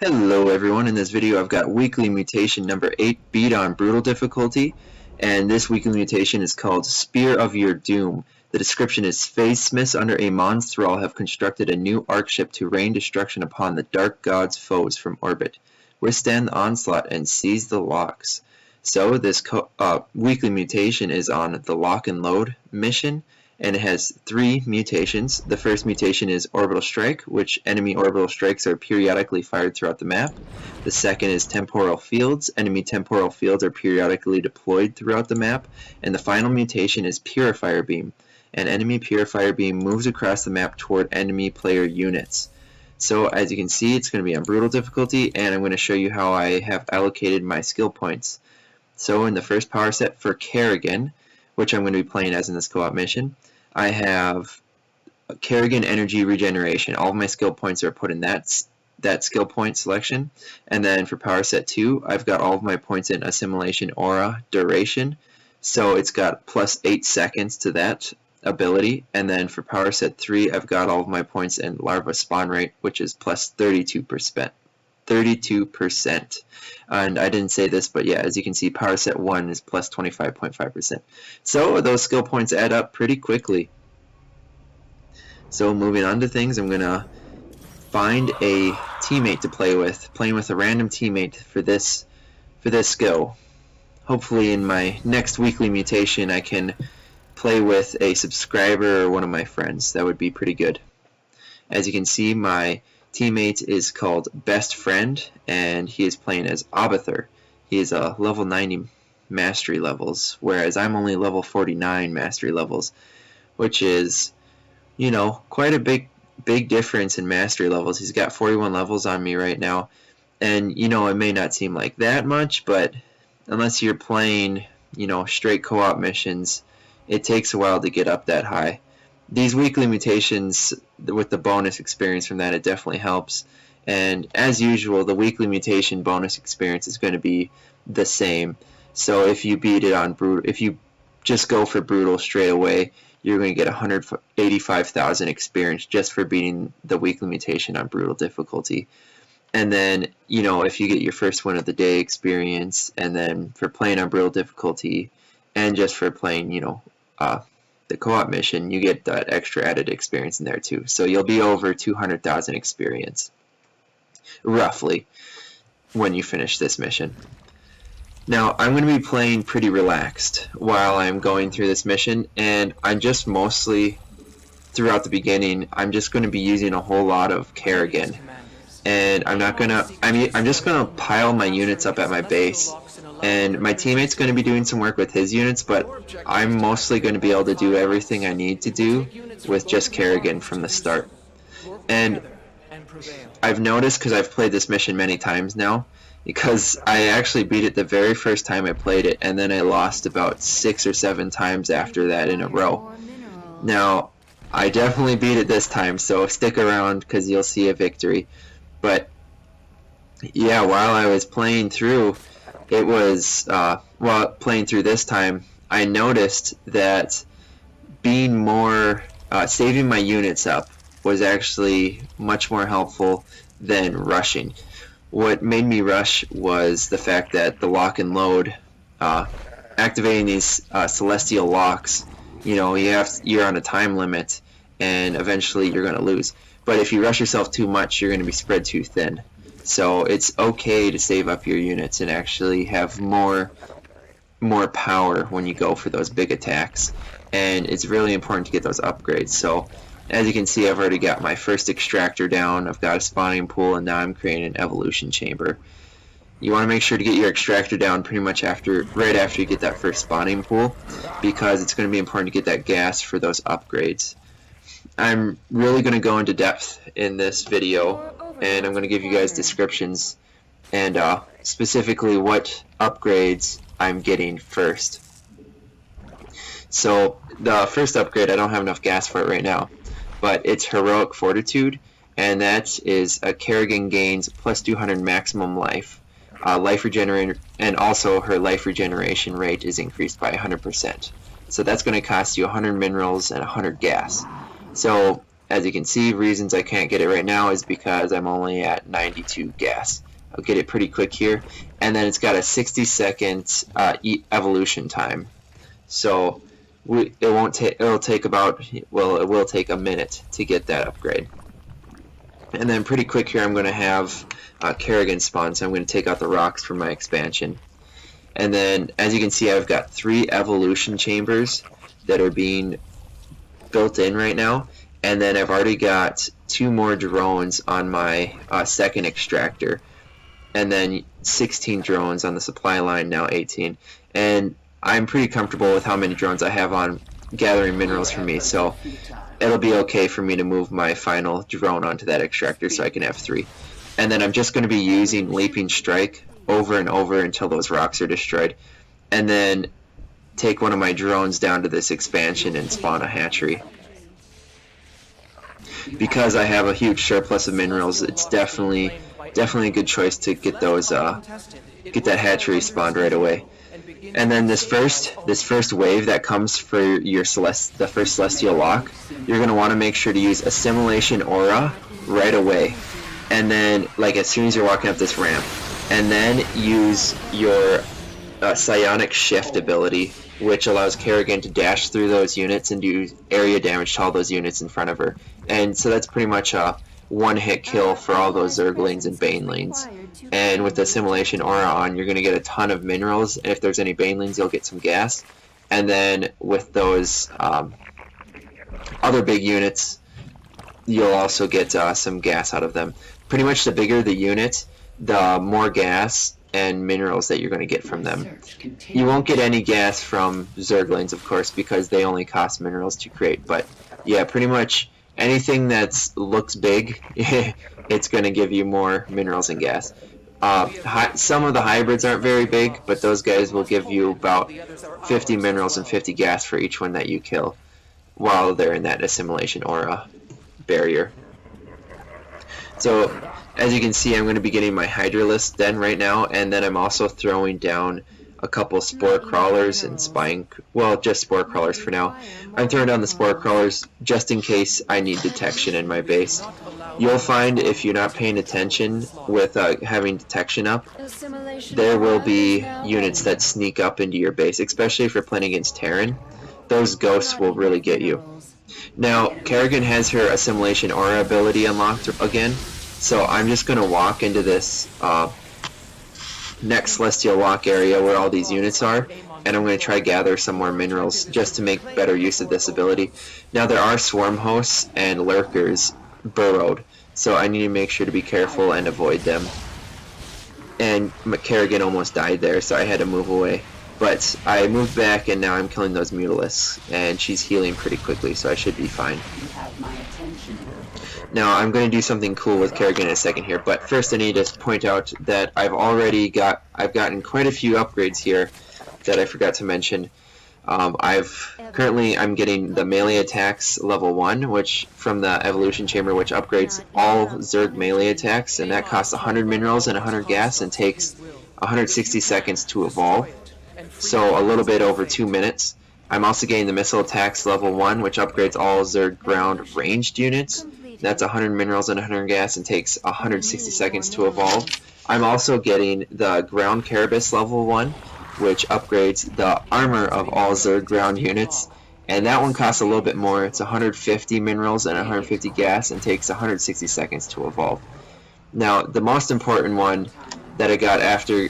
Hello everyone, in this video I've got weekly mutation number 8 beat on brutal difficulty, and this weekly mutation is called Spear of Your Doom. The description is phase smiths under Amon's thrall have constructed a new arc ship to rain destruction upon the dark god's foes from orbit. Withstand the onslaught and seize the locks. So this weekly mutation is on the lock and load mission, and it has 3 mutations. The first mutation is Orbital Strike, which enemy orbital strikes are periodically fired throughout the map. The second is Temporal Fields. Enemy temporal fields are periodically deployed throughout the map. And the final mutation is Purifier Beam. An enemy Purifier Beam moves across the map toward enemy player units. So as you can see, it's going to be on brutal difficulty, and I'm going to show you how I have allocated my skill points. So in the first power set for Kerrigan, which I'm going to be playing as in this co-op mission, I have Kerrigan Energy Regeneration. All of my skill points are put in that skill point selection. And then for power set 2, I've got all of my points in Assimilation Aura Duration. So it's got plus 8 seconds to that ability. And then for power set 3, I've got all of my points in Larva Spawn Rate, which is plus 32%. And I didn't say this, but yeah, as you can see, power set 1 is plus 25.5%. So those skill points add up pretty quickly. So moving on to things, I'm gonna find a teammate to play with, playing with a random teammate for this skill. Hopefully in my next weekly mutation I can play with a subscriber or one of my friends. That would be pretty good. As you can see, my teammate is called Best Friend, and he is playing as Abathur. He is a level 90 mastery levels, whereas I'm only level 49 mastery levels, which is, you know, quite a big difference in mastery levels. He's got 41 levels on me right now, and you know, it may not seem like that much, but unless you're playing, you know, straight co-op missions, it takes a while to get up that high. These weekly mutations, with the bonus experience from that, it definitely helps. And as usual, the weekly mutation bonus experience is going to be the same. So if you beat it on brutal, if you just go for brutal straight away, you're going to get 185,000 experience just for beating the weekly mutation on brutal difficulty. And then, you know, if you get your first win of the day experience, and then for playing on brutal difficulty, and just for playing, you know, the co-op mission, you get that extra added experience in there too. So you'll be over 200,000 experience, roughly, when you finish this mission. Now, I'm going to be playing pretty relaxed while I'm going through this mission, and I'm just mostly, throughout the beginning, I'm just going to be using a whole lot of Kerrigan. And I'm just going to pile my units up at my base. And my teammate's going to be doing some work with his units, but I'm mostly going to be able to do everything I need to do with just Kerrigan from the start. And I've noticed, because I've played this mission many times now, because I actually beat it the very first time I played it, and then I lost about 6 or 7 times after that in a row. Now, I definitely beat it this time, so stick around because you'll see a victory. But yeah, while I was playing through, it was, while playing through this time, I noticed that being more, saving my units up was actually much more helpful than rushing. What made me rush was the fact that the lock and load, activating these celestial locks, you know, you're on a time limit, and eventually you're going to lose. But if you rush yourself too much, you're going to be spread too thin. So it's okay to save up your units and actually have more power when you go for those big attacks. And it's really important to get those upgrades. So as you can see, I've already got my first extractor down, I've got a spawning pool, and now I'm creating an evolution chamber. You want to make sure to get your extractor down pretty much right after you get that first spawning pool, because it's going to be important to get that gas for those upgrades. I'm really going to go into depth in this video, and I'm going to give you guys descriptions and specifically what upgrades I'm getting first. So the first upgrade, I don't have enough gas for it right now, but it's Heroic Fortitude, and that is a Kerrigan gains plus 200 maximum life, life regeneration, and also her life regeneration rate is increased by 100%. So that's going to cost you 100 minerals and 100 gas. So as you can see, reasons I can't get it right now is because I'm only at 92 gas. I'll get it pretty quick here, and then it's got a 60-second evolution time. So it'll take about, well, it will take a minute to get that upgrade. And then pretty quick here, I'm going to have Kerrigan spawn, so I'm going to take out the rocks from my expansion. And then, as you can see, I've got 3 evolution chambers that are being built in right now. And then I've already got 2 more drones on my second extractor. And then 16 drones on the supply line, now 18. And I'm pretty comfortable with how many drones I have on gathering minerals for me, so it'll be okay for me to move my final drone onto that extractor so I can have 3. And then I'm just going to be using Leaping Strike over and over until those rocks are destroyed. And then take one of my drones down to this expansion and spawn a hatchery. Because I have a huge surplus of minerals, it's definitely a good choice to get those get that hatchery spawned right away. And then this first wave that comes for your the first celestial lock, you're going to want to make sure to use Assimilation Aura right away. And then, like, as soon as you're walking up this ramp, and then use your Psionic Shift ability, which allows Kerrigan to dash through those units and do area damage to all those units in front of her. And so that's pretty much a one-hit kill for all those Zerglings and Banelings. And with the Assimilation Aura on, you're going to get a ton of minerals, and if there's any Banelings, you'll get some gas. And then with those other big units, you'll also get some gas out of them. Pretty much the bigger the unit, the more gas and minerals that you're going to get from them. You won't get any gas from Zerglings, of course, because they only cost minerals to create. But yeah, pretty much anything that looks big, it's going to give you more minerals and gas. Some of the hybrids aren't very big, but those guys will give you about 50 minerals and 50 gas for each one that you kill while they're in that Assimilation Aura barrier. So, as you can see, I'm going to be getting my Hydralisk den right now, and then I'm also throwing down a couple Spore Crawlers and just Spore Crawlers for now. I'm throwing down the Spore Crawlers just in case I need detection in my base. You'll find if you're not paying attention with having detection up, there will be units that sneak up into your base, especially if you're playing against Terran. Those ghosts will really get you. Now, Kerrigan has her Assimilation Aura ability unlocked again, so I'm just going to walk into this next Celestial Lock area where all these units are, and I'm going to try to gather some more minerals just to make better use of this ability. Now, there are swarm hosts and lurkers burrowed, so I need to make sure to be careful and avoid them. And Kerrigan almost died there, so I had to move away. But I moved back, and now I'm killing those Mutalisks, and she's healing pretty quickly, so I should be fine. Now, I'm going to do something cool with Kerrigan in a second here, but first I need to point out that I've gotten quite a few upgrades here that I forgot to mention. I'm getting the melee attacks level 1, which from the evolution chamber, which upgrades all Zerg melee attacks, and that costs 100 minerals and 100 gas and takes 160 seconds to evolve, so a little bit over 2 minutes. I'm also getting the missile attacks level 1, which upgrades all Zerg ground ranged units. That's 100 minerals and 100 gas and takes 160 seconds to evolve. I'm also getting the ground Carapace level 1, which upgrades the armor of all Zerg ground units, and that one costs a little bit more. It's 150 minerals and 150 gas and takes 160 seconds to evolve. Now, the most important one that I got after,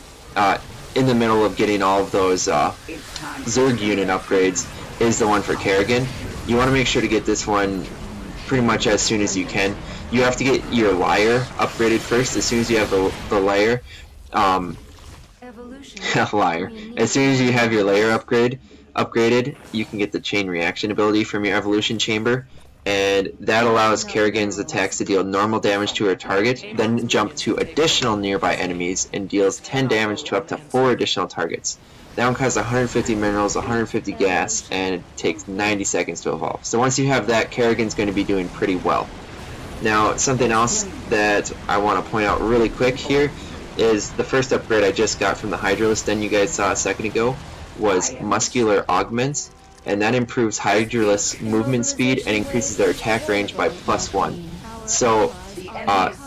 in the middle of getting all of those Zerg unit upgrades, is the one for Kerrigan. You want to make sure to get this one pretty much as soon as you can. You have to get your Lyre upgraded first. As soon as you have the Lyre, Lyre. As soon as you have your Lyre upgraded, you can get the Chain Reaction ability from your Evolution Chamber, and that allows Kerrigan's attacks to deal normal damage to her target, then jump to additional nearby enemies and deals 10 damage to up to 4 additional targets. That one costs 150 minerals, 150 gas, and it takes 90 seconds to evolve. So once you have that, Kerrigan's going to be doing pretty well. Now, something else that I want to point out really quick here is the first upgrade I just got from the Hydralisk den you guys saw a second ago was Muscular Augments. and that improves Hydralisk's movement speed and increases their attack range by +1. So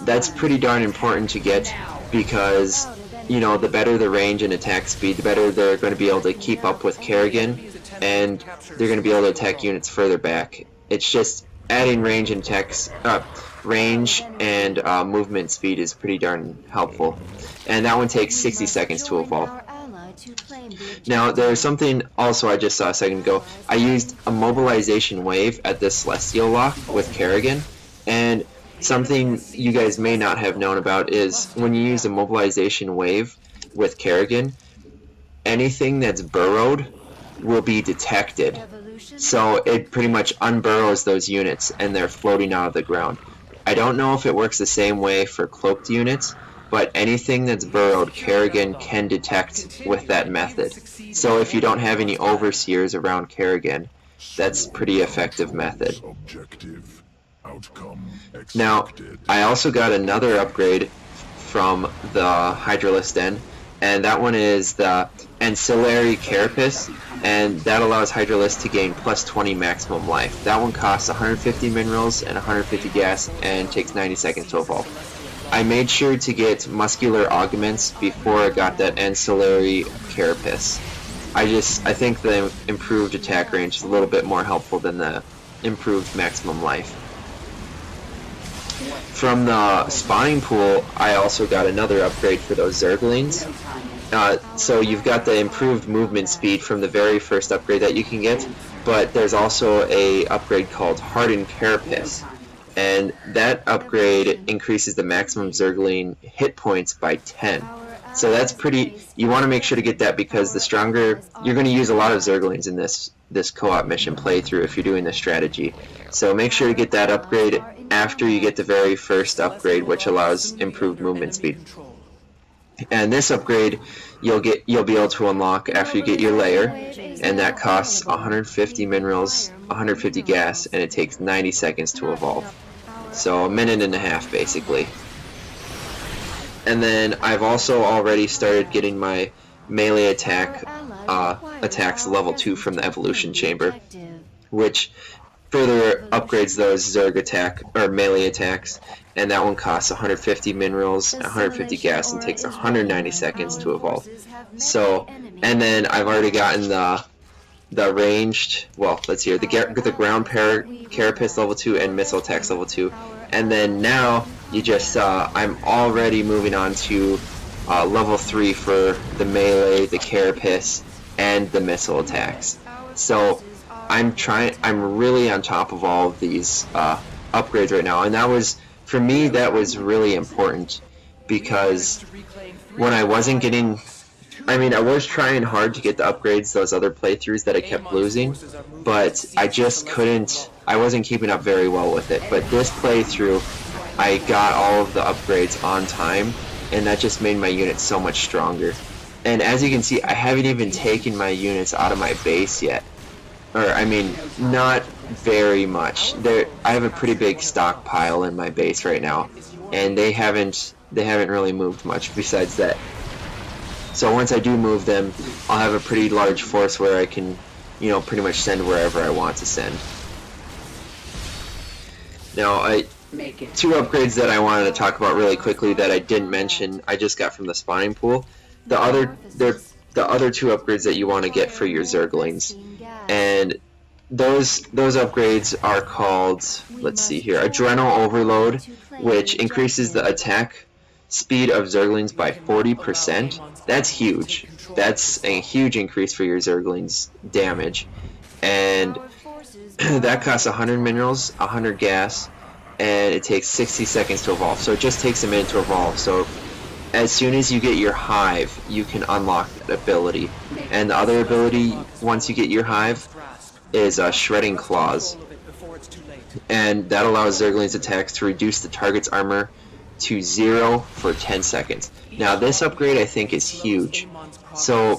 that's pretty darn important to get, because you know, the better the range and attack speed, the better they're going to be able to keep up with Kerrigan, and they're going to be able to attack units further back. It's just adding range and movement speed is pretty darn helpful, and that one takes 60 seconds to evolve. Now, there's something also I just saw a second ago. I used a mobilization wave at this Celestial lock with Kerrigan, and something you guys may not have known about is when you use a mobilization wave with Kerrigan, anything that's burrowed will be detected. So it pretty much unburrows those units and they're floating out of the ground. I don't know if it works the same way for cloaked units, but anything that's burrowed, Kerrigan can detect with that method. So if you don't have any overseers around Kerrigan, that's a pretty effective method. Now, I also got another upgrade from the Hydralisk Den, and that one is the Ancillary Carapace, and that allows Hydralisk to gain +20 maximum life. That one costs 150 minerals and 150 gas and takes 90 seconds to evolve. I made sure to get muscular augments before I got that Ancillary Carapace. I think the improved attack range is a little bit more helpful than the improved maximum life. From the spawning pool, I also got another upgrade for those Zerglings. So you've got the improved movement speed from the very first upgrade that you can get, but there's also a upgrade called Hardened Carapace, and that upgrade increases the maximum Zergling hit points by 10. So that's pretty, you want to make sure to get that, because the stronger, you're going to use a lot of Zerglings in this co-op mission playthrough if you're doing this strategy. So make sure to get that upgrade after you get the very first upgrade, which allows improved movement speed. And this upgrade you'll be able to unlock after you get your layer, and that costs 150 minerals, 150 gas, and it takes 90 seconds to evolve. So a minute and a half basically. And then I've also already started getting my melee attacks level 2 from the evolution chamber, which further upgrades those Zerg attack or melee attacks, and that one costs 150 minerals, 150 gas, and takes 190 seconds to evolve. So, and then I've already gotten the ranged, well, let's see here, the ground carapace level 2 and missile attacks level 2, and then now you just saw I'm already moving on to level 3 for the melee, the carapace, and the missile attacks. So I'm really on top of all of these upgrades right now, and that was, for me, that was really important, because when I wasn't getting, I was trying hard to get the upgrades those other playthroughs that I kept losing, but I just couldn't, I wasn't keeping up very well with it. But this playthrough, I got all of the upgrades on time, and that just made my units so much stronger. And as you can see, I haven't even taken my units out of my base yet. Or, not very much. I have a pretty big stockpile in my base right now, and they haven't really moved much besides that. So once I do move them, I'll have a pretty large force where I can, pretty much send wherever I want to send. Now, two upgrades that I wanted to talk about really quickly that I didn't mention, I just got from the spawning pool. The other two upgrades that you want to get for your Zerglings, and those upgrades are called, let's see here, Adrenal Overload, which increases the attack speed of Zerglings by 40%. That's huge. That's a huge increase for your Zerglings' damage, and that costs 100 minerals, 100 gas, and it takes 60 seconds to evolve. So it just takes a minute to evolve. So as soon as you get your hive, you can unlock that ability. And the other ability, once you get your hive, is Shredding Claws. And that allows Zerglings attacks to reduce the target's armor to 0 for 10 seconds. Now this upgrade I think is huge. So,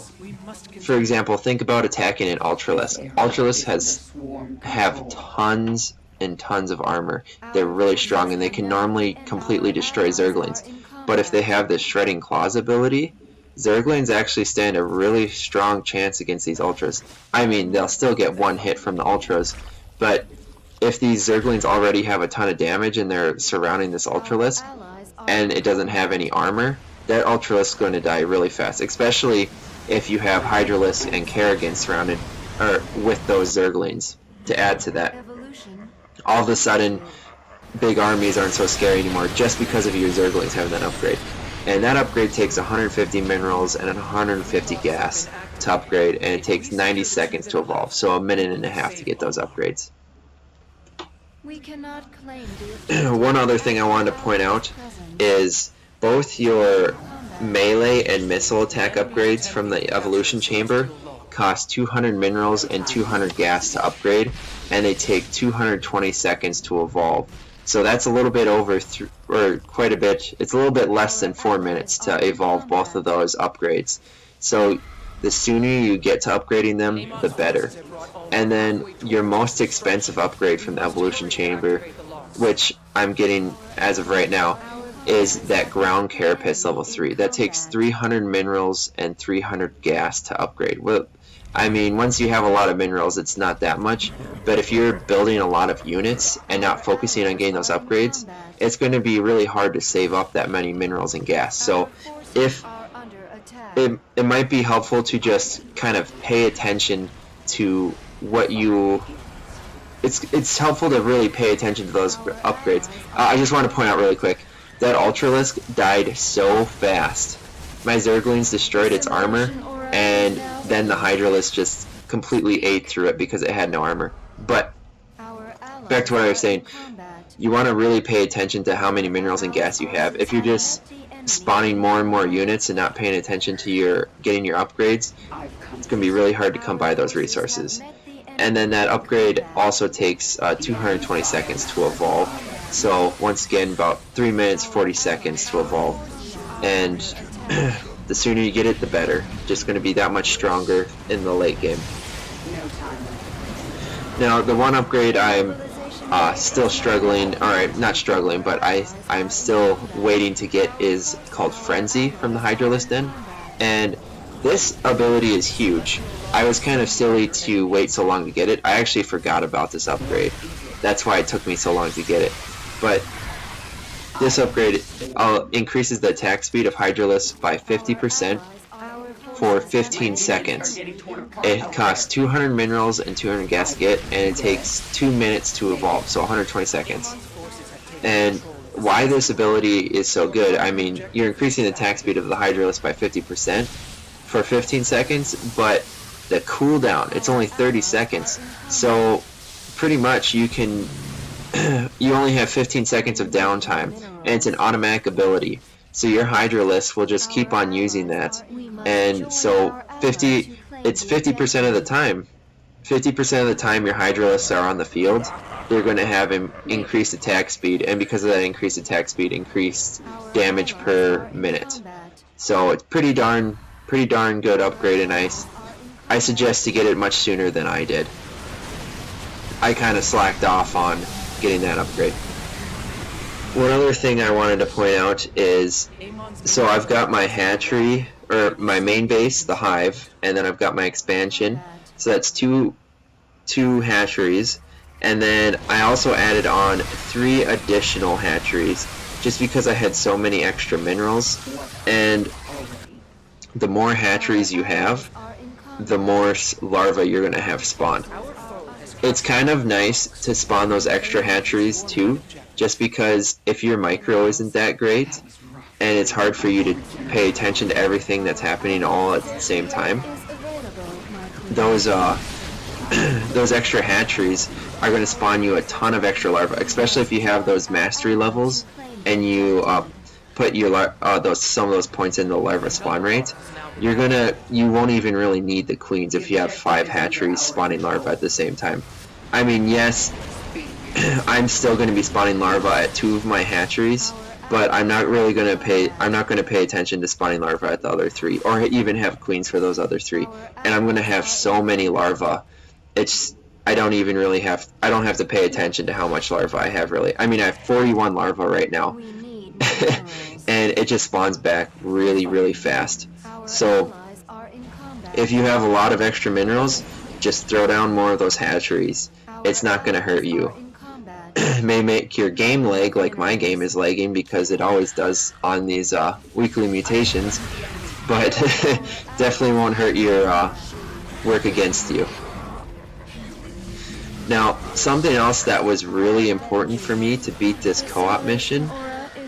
for example, think about attacking an Ultralisk. Ultralisks have tons and tons of armor. They're really strong, and they can normally completely destroy Zerglings. But if they have this Shredding Claws ability, Zerglings actually stand a really strong chance against these Ultras. I mean, they'll still get one hit from the Ultras, but if these Zerglings already have a ton of damage and they're surrounding this Ultralisk, and it doesn't have any armor, that Ultralisk is going to die really fast, especially if you have Hydralisk and Kerrigan surrounded or with those Zerglings to add to that. All of a sudden, big armies aren't so scary anymore just because of your Zerglings having that upgrade. And that upgrade takes 150 minerals and 150 gas to upgrade, and it takes 90 seconds to evolve, so a minute and a half to get those upgrades. We cannot claim One other thing I wanted to point out is both your melee and missile attack upgrades from the evolution chamber cost 200 minerals and 200 gas to upgrade, and they take 220 seconds to evolve. So that's a little bit over, or quite a bit, it's a little bit less than 4 minutes to evolve both of those upgrades. So the sooner you get to upgrading them, the better. And then your most expensive upgrade from the evolution chamber, which I'm getting as of right now, is that ground carapace level 3. That takes 300 minerals and 300 gas to upgrade. Well, I mean, once you have a lot of minerals, it's not that much, but if you're building a lot of units and not focusing on getting those upgrades, it's going to be really hard to save up that many minerals and gas. So if it might be helpful to just kind of pay attention to what you... It's helpful to really pay attention to those upgrades. I just want to point out really quick, that Ultralisk died so fast. My Zerglings destroyed its armor, and then the Hydralisk just completely ate through it because it had no armor. But back to what I was saying, you want to really pay attention to how many minerals and gas you have. If you're just spawning more and more units and not paying attention to getting your upgrades, it's going to be really hard to come by those resources. And then that upgrade also takes 220 seconds to evolve. So once again, about 3 minutes 40 seconds to evolve. And the sooner you get it, the better. Just going to be that much stronger in the late game. Now, the one upgrade I'm still struggling, or not struggling, but I'm still waiting to get is called Frenzy from the Hydralisk Den. And this ability is huge. I was kind of silly to wait so long to get it. I actually forgot about this upgrade. That's why it took me so long to get it. But this upgrade increases the attack speed of Hydralisk by 50% for 15 seconds. It costs 200 minerals and 200 gas to get, and it takes 2 minutes to evolve, so 120 seconds. And why this ability is so good, I mean, you're increasing the attack speed of the Hydralisk by 50% for 15 seconds, but the cooldown, it's only 30 seconds. So pretty much you can you only have 15 seconds of downtime, and it's an automatic ability. So your Hydralisk will just keep on using that. And so it's 50% of the time. 50% of the time your Hydralisks are on the field, they're going to have increased attack speed, and because of that increased attack speed, increased damage per minute. So it's pretty darn good upgrade, and I suggest to get it much sooner than I did. I kind of slacked off on getting that upgrade. One other thing I wanted to point out is, so I've got my hatchery, or my main base, the hive, and then I've got my expansion. So that's two hatcheries, and then I also added on 3 additional hatcheries just because I had so many extra minerals. And the more hatcheries you have, the more larvae you're going to have spawn. It's kind of nice to spawn those extra hatcheries too, just because if your micro isn't that great and it's hard for you to pay attention to everything that's happening all at the same time, those extra hatcheries are going to spawn you a ton of extra larvae, especially if you have those mastery levels and you put your some of those points in the larva spawn rate. You won't even really need the queens if you have 5 hatcheries spawning larvae at the same time. I mean, yes, I'm still going to be spawning larvae at 2 of my hatcheries, but I'm not going to pay attention to spawning larvae at the other 3, or even have queens for those other 3. And I'm going to have so many larvae. I don't have to pay attention to how much larvae I have, really. I mean, I have 41 larvae right now. and it just spawns back really, really fast. So if you have a lot of extra minerals, just throw down more of those hatcheries. It's not going to hurt you. It may make your game lag, like my game is lagging because it always does on these weekly mutations, but definitely won't hurt your work against you. Now, something else that was really important for me to beat this co-op mission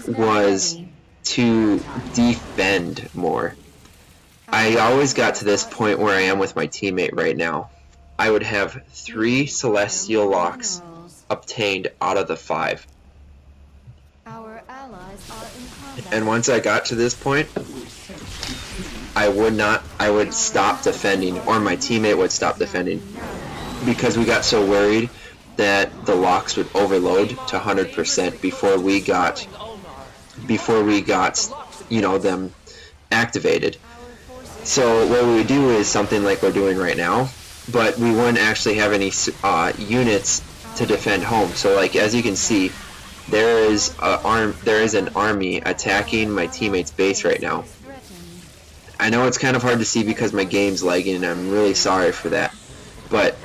was to defend more. I always got to this point where I am with my teammate right now. I would have 3 celestial locks obtained out of the 5. And once I got to this point, I would stop defending, or my teammate would stop defending, because we got so worried that the locks would overload to 100% before we got, you know, them activated. So what we would do is something like we're doing right now, but we wouldn't actually have any units to defend home. So like as you can see, there is an army attacking my teammate's base right now. I know it's kind of hard to see because my game's lagging, and I'm really sorry for that. But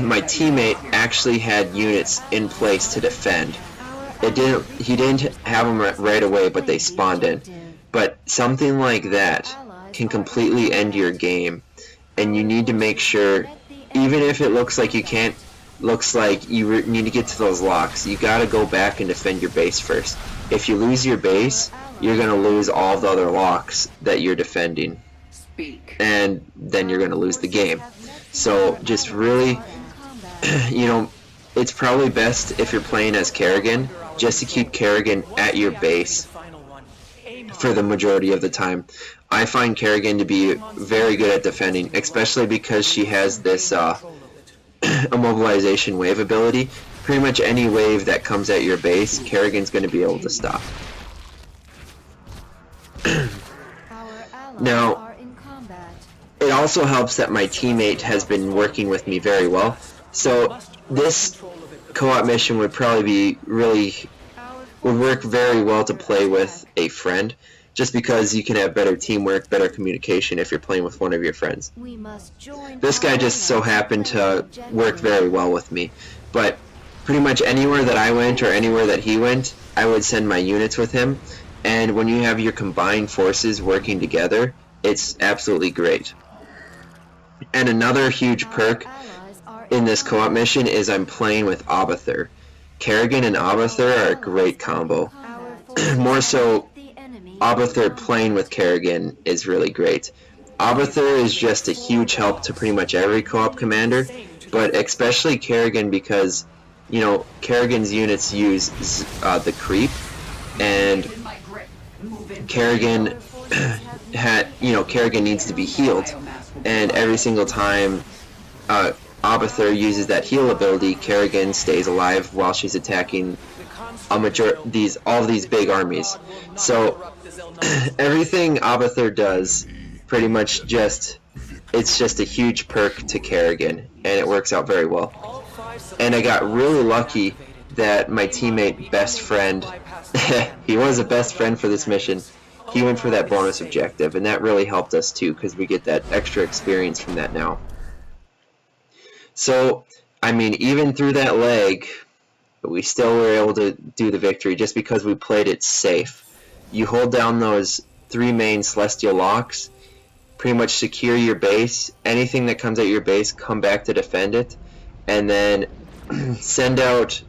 my teammate actually had units in place to defend. He didn't have them right away, but they spawned in. But something like that can completely end your game, and you need to make sure, even if it looks like you can't, looks like you need to get to those locks, you gotta go back and defend your base first. If you lose your base, you're gonna lose all the other locks that you're defending, and then you're gonna lose the game. So just really, you know, it's probably best if you're playing as Kerrigan, just to keep Kerrigan at your base for the majority of the time. I find Kerrigan to be very good at defending, especially because she has this immobilization wave ability. Pretty much any wave that comes at your base, Kerrigan's going to be able to stop. Now, it also helps that my teammate has been working with me very well. So this co-op mission would probably be would work very well to play with a friend, just because you can have better teamwork, better communication if you're playing with one of your friends. This guy just so happened to work very well with me, but pretty much anywhere that I went or anywhere that he went, I would send my units with him, and when you have your combined forces working together, it's absolutely great. And another huge perk in this co-op mission is I'm playing with Abathur. Kerrigan and Abathur are a great combo. More so, Abathur playing with Kerrigan is really great. Abathur is just a huge help to pretty much every co-op commander, but especially Kerrigan because, you know, Kerrigan's units use the creep, and Kerrigan Kerrigan needs to be healed, and every single time Abathur uses that heal ability, Kerrigan stays alive while she's attacking all these big armies. So everything Abathur does, pretty much it's just a huge perk to Kerrigan, and it works out very well. And I got really lucky that my teammate best friend, he was a best friend for this mission. He went for that bonus objective, and that really helped us too, because we get that extra experience from that now. So, I mean, even through that lag, we still were able to do the victory just because we played it safe. You hold down those 3 main celestial locks, pretty much secure your base. Anything that comes at your base, come back to defend it, and then send out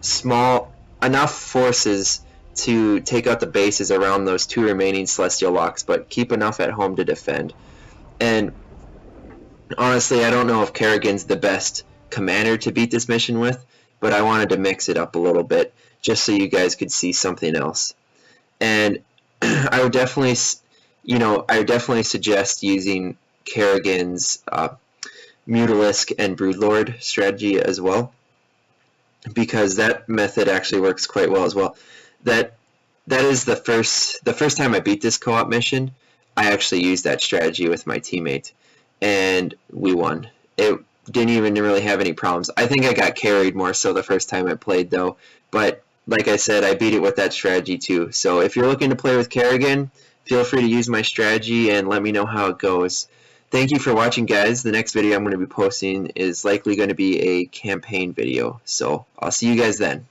enough forces to take out the bases around those 2 remaining celestial locks, but keep enough at home to defend. And honestly, I don't know if Kerrigan's the best commander to beat this mission with, but I wanted to mix it up a little bit just so you guys could see something else. And I would definitely suggest using Kerrigan's Mutalisk and Broodlord strategy as well, because that method actually works quite well as well. That is the first time I beat this co-op mission, I actually used that strategy with my teammate, and we won. It didn't even really have any problems. I think I got carried more so the first time I played though, but like I said, I beat it with that strategy too. So if you're looking to play with Kerrigan, feel free to use my strategy and let me know how it goes. Thank you for watching, guys. The next video I'm going to be posting is likely going to be a campaign video. So I'll see you guys then.